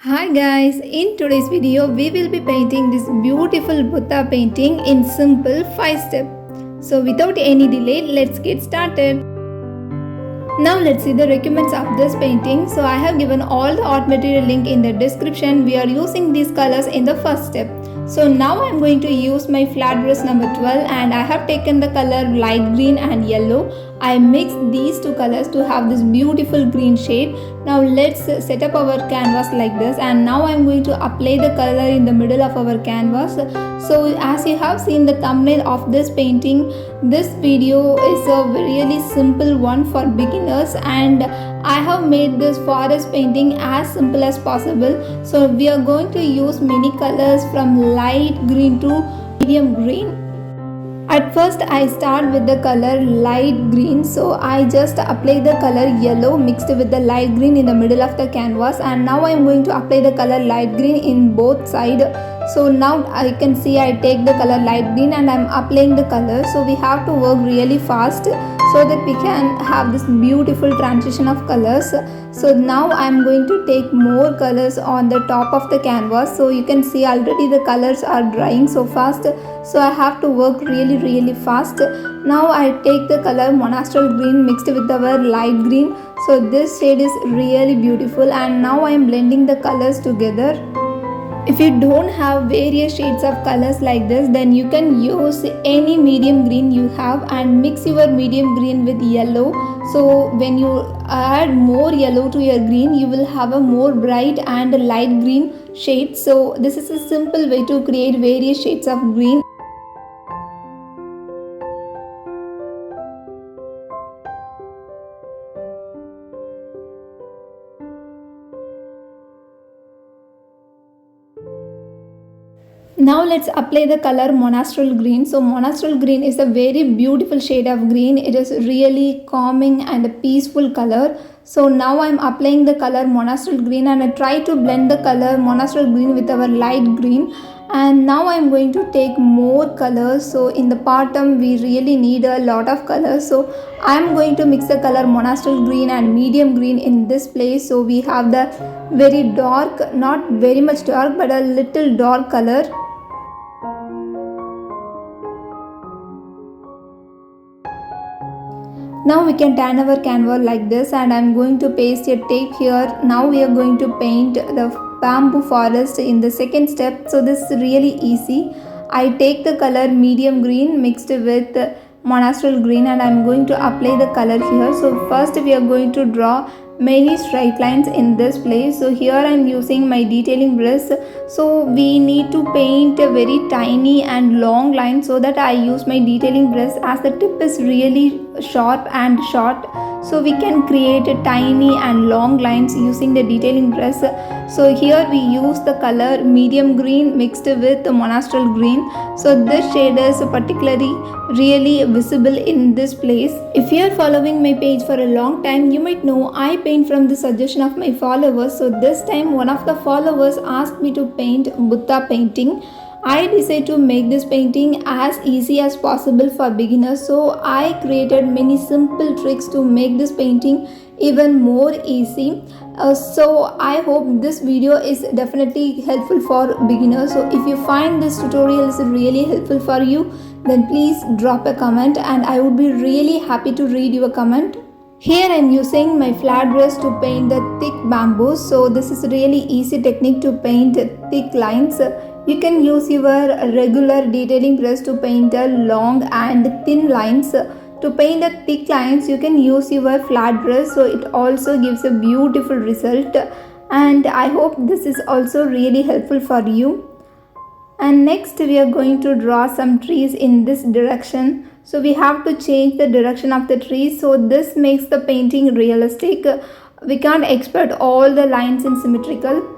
Hi guys, in today's video we will be painting this beautiful Buddha painting in simple 5 steps. So without any delay, let's get started. Now let's see the requirements of this painting. So I have given all the art material link in the description. We are using these colors in the first step. So now I am going to use my flat brush number 12 and I have taken the color light green and yellow. I mixed these two colors to have this beautiful green shade. Now let's set up our canvas like this, and now I am going to apply the color in the middle of our canvas. So as you have seen the thumbnail of this painting, this video is a really simple one for beginners, and I have made this forest painting as simple as possible. So we are going to use many colors from light green to medium green. At first I start with the color light green, so I just apply the color yellow mixed with the light green in the middle of the canvas, and now I am going to apply the color light green in both sides. So now I can see I take the color light green and I am applying the color. So we have to work really fast so that we can have this beautiful transition of colors. So now I am going to take more colors on the top of the canvas. So you can see already the colors are drying so fast. So I have to work really fast. Now I take the color monastral green mixed with our light green. So this shade is really beautiful, and now I am blending the colors together. If you don't have various shades of colors like this, then you can use any medium green you have and mix your medium green with yellow. So when you add more yellow to your green, you will have a more bright and light green shade. So this is a simple way to create various shades of green. Now let's apply the color monastral green. So monastral green is a very beautiful shade of green. It is really calming and a peaceful color. So now I am applying the color monastral green, and I try to blend the color monastral green with our light green. And now I am going to take more colors. So in the bottom we really need a lot of colors. So I am going to mix the color monastral green and medium green in this place. So we have the very dark, not very much dark, but a little dark color. Now we can tan our canvas like this, and I am going to paste a tape here. Now we are going to paint the bamboo forest in the second step. So this is really easy. I take the color medium green mixed with monastral green, and I am going to apply the color here. So first we are going to draw many straight lines in this place. So here I am using my detailing brush. So we need to paint a very tiny and long line, so that I use my detailing brush as the tip is really sharp and short. So we can create a tiny and long lines using the detailing brush. So here we use the color medium green mixed with the monastral green. So this shade is particularly really visible in this place. If you are following my page for a long time, you might know I paint from the suggestion of my followers. So this time one of the followers asked me to paint Buddha painting. I decided to make this painting as easy as possible for beginners. So I created many simple tricks to make this painting even more easy. So I hope this video is definitely helpful for beginners. So if you find this tutorial is really helpful for you, then please drop a comment, and I would be really happy to read your comment. Here I am using my flat brush to paint the thick bamboo. So this is really easy technique to paint thick lines. You can use your regular detailing brush to paint the long and thin lines. To paint the thick lines, you can use your flat brush. So it also gives a beautiful result, and I hope this is also really helpful for you. And next we are going to draw some trees in this direction. So we have to change the direction of the trees. So this makes the painting realistic. We can't expect all the lines in symmetrical.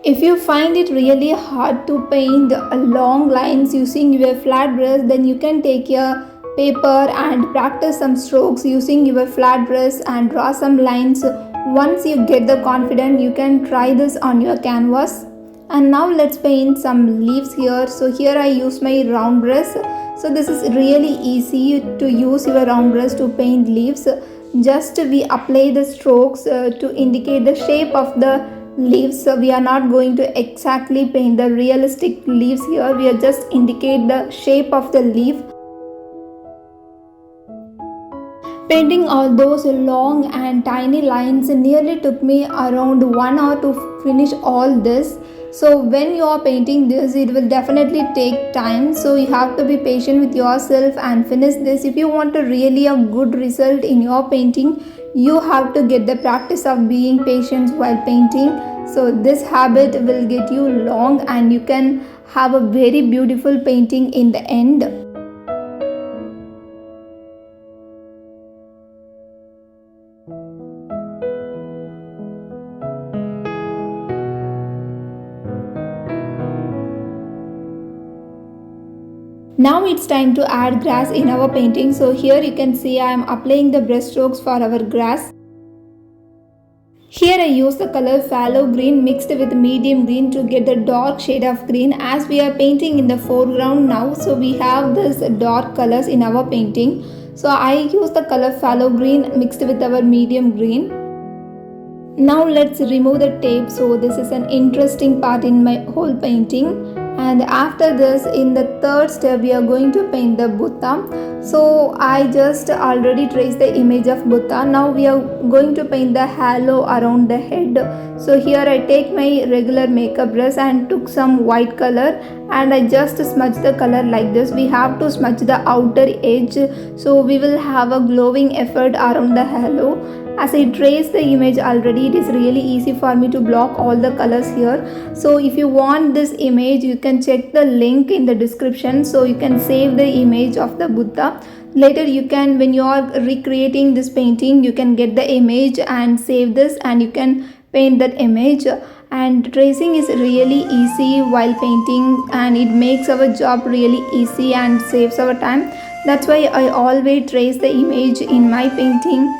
If you find it really hard to paint long lines using your flat brush, then you can take your paper and practice some strokes using your flat brush and draw some lines. Once you get the confidence, you can try this on your canvas. And now let's paint some leaves here. So here I use my round brush. So this is really easy to use your round brush to paint leaves. just we apply the strokes to indicate the shape of the leaves. So we are not going to exactly paint the realistic leaves here, we are just indicate the shape of the leaf. Painting all those long and tiny lines nearly took me around 1 hour to finish all this. So when you are painting this, it will definitely take time. So you have to be patient with yourself and finish this. If you want a really a good result in your painting, you have to get the practice of being patient while painting. So this habit will get you long and you can have a very beautiful painting in the end. Now it's time to add grass in our painting. So here you can see I am applying the brush strokes for our grass. Here I use the color phthalo green mixed with medium green to get the dark shade of green, as we are painting in the foreground now. So we have this dark colors in our painting. So I use the color phthalo green mixed with our medium green. Now let's remove the tape. So this is an interesting part in my whole painting. And after this, in the third step, we are going to paint the Buddha. So I just already traced the image of Buddha. Now we are going to paint the halo around the head. So here I take my regular makeup brush and took some white color and I just smudge the color like this. We have to smudge the outer edge, so we will have a glowing effect around the halo. As I trace the image already, it is really easy for me to block all the colors here. So if you want this image, you can check the link in the description, so you can save the image of the Buddha. Later you can, when you are recreating this painting, you can get the image and save this and you can paint that image. And tracing is really easy while painting and it makes our job really easy and saves our time. That's why I always trace the image in my painting.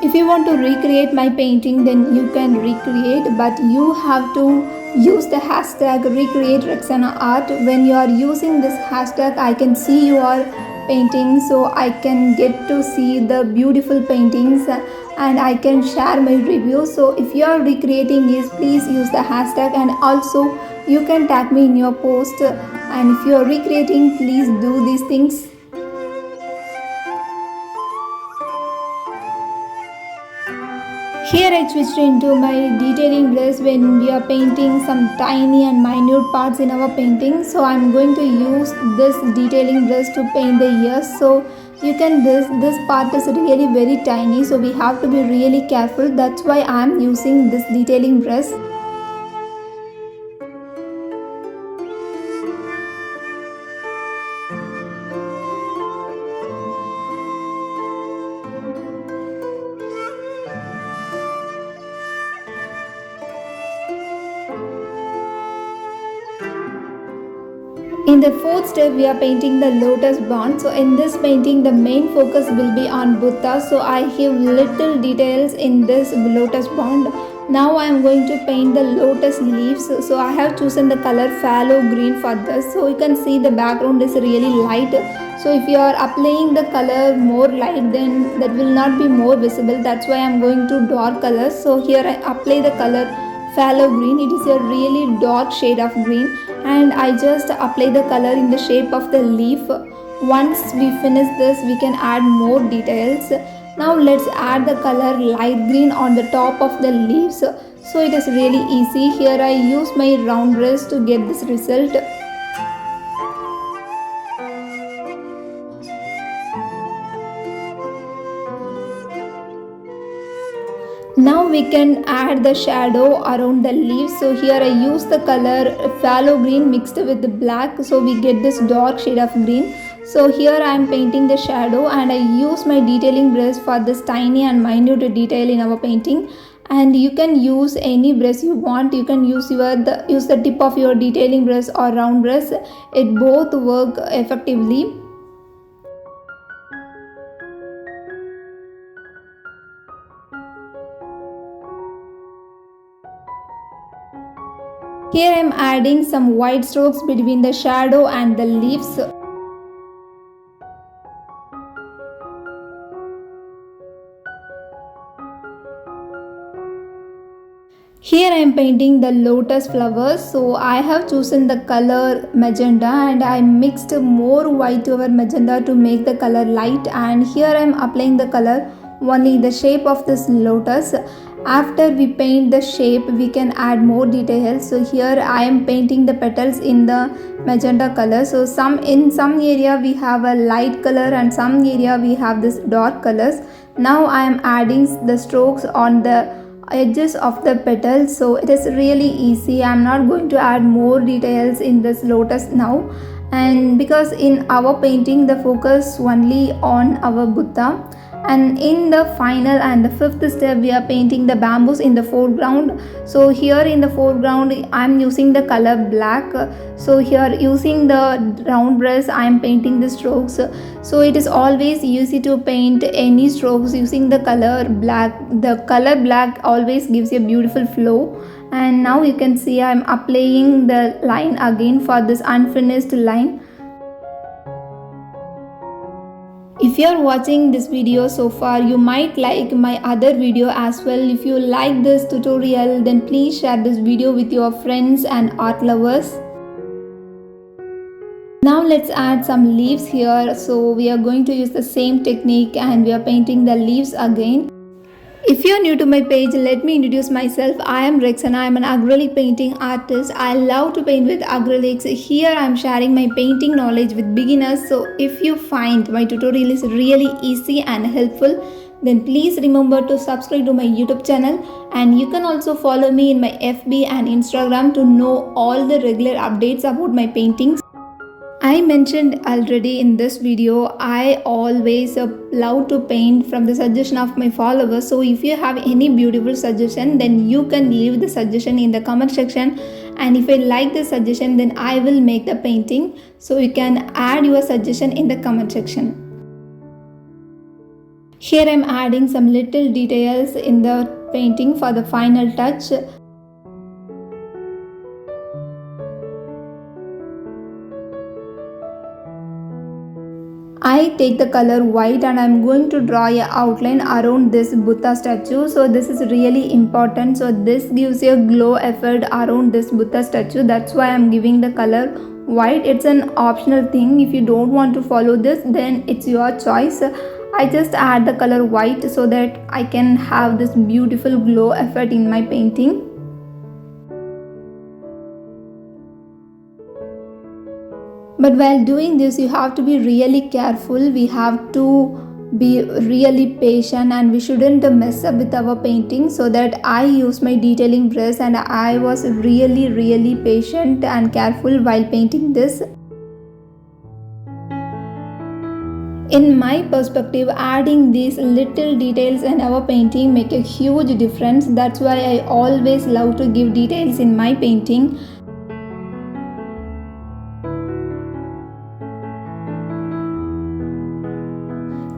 If you want to recreate my painting, then you can recreate, but you have to use the hashtag recreate Rexana art. When you are using this hashtag, I can see your painting, so I can get to see the beautiful paintings and I can share my review. So if you are recreating this, please use the hashtag, and also you can tag me in your post. And if you are recreating, please do these things. Here I switched into my detailing brush when we are painting some tiny and minute parts in our painting. So I'm going to use this detailing brush to paint the ears. So you can, this part is really very tiny, so we have to be really careful. That's why I'm using this detailing brush. In the fourth step, we are painting the lotus bond. So in this painting, the main focus will be on Buddha. So I have little details in this lotus bond. Now I am going to paint the lotus leaves. So I have chosen the color phthalo green for this. So you can see the background is really light. So if you are applying the color more light, then that will not be more visible. That's why I am going to dark colors. So here I apply the color phthalo green. It is a really dark shade of green, and I just apply the color in the shape of the leaf. Once we finish this, we can add more details. Now let's add the color light green on the top of the leaves. So it is really easy. Here I use my round brush to get this result. Now we can add the shadow around the leaves. So here I use the color phthalo green mixed with the black, so we get this dark shade of green. So here I am painting the shadow and I use my detailing brush for this tiny and minute detail in our painting. And you can use any brush you want. You can use the tip of your detailing brush or round brush. It both work effectively. Here I am adding some white strokes between the shadow and the leaves. Here I am painting the lotus flowers, so I have chosen the color magenta and I mixed more white over magenta to make the color light, and here I am applying the color only the shape of this lotus. After we paint the shape, we can add more details. So here I am painting the petals in the magenta color. So in some area we have a light color and some area we have this dark colors. Now I am adding the strokes on the edges of the petals, so it is really easy. I'm not going to add more details in this lotus now, and because in our painting the focus only on our Buddha. And in the final and the fifth step, we are painting the bamboos in the foreground. So here in the foreground I'm using the color black. So here using the round brush I am painting the strokes. So it is always easy to paint any strokes using the color black. The color black always gives a beautiful flow. And now you can see I'm applying the line again for this unfinished line. If you are watching this video so far, you might like my other video as well. If you like this tutorial, then please share this video with your friends and art lovers. Now let's add some leaves here. So we are going to use the same technique and we are painting the leaves again. If you are new to my page, let me introduce myself. I am Rex and I am an acrylic painting artist. I love to paint with acrylics. Here I am sharing my painting knowledge with beginners. So if you find my tutorial is really easy and helpful, then please remember to subscribe to my YouTube channel, and you can also follow me in my FB and Instagram to know all the regular updates about my paintings. I mentioned already in this video, I always love to paint from the suggestion of my followers. So if you have any beautiful suggestion, then you can leave the suggestion in the comment section, and if I like the suggestion, then I will make the painting. So you can add your suggestion in the comment section. Here I am adding some little details in the painting for the final touch. I take the color white and I'm going to draw a outline around this Buddha statue. So this is really important. So this gives a glow effect around this Buddha statue. That's why I'm giving the color white. It's an optional thing. If you don't want to follow this, then it's your choice. I just add the color white so that I can have this beautiful glow effect in my painting. But while doing this, you have to be really careful. We have to be really patient and we shouldn't mess up with our painting. So that I use my detailing brush and I was really patient and careful while painting this. In my perspective, adding these little details in our painting make a huge difference. That's why I always love to give details in my painting.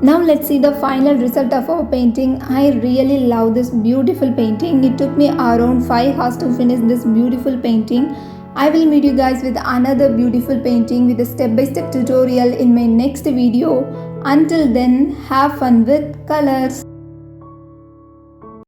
Now let's see the final result of our painting. I really love this beautiful painting. It took me around 5 hours to finish this beautiful painting. I will meet you guys with another beautiful painting with a step-by-step tutorial in my next video. Until then, have fun with colors.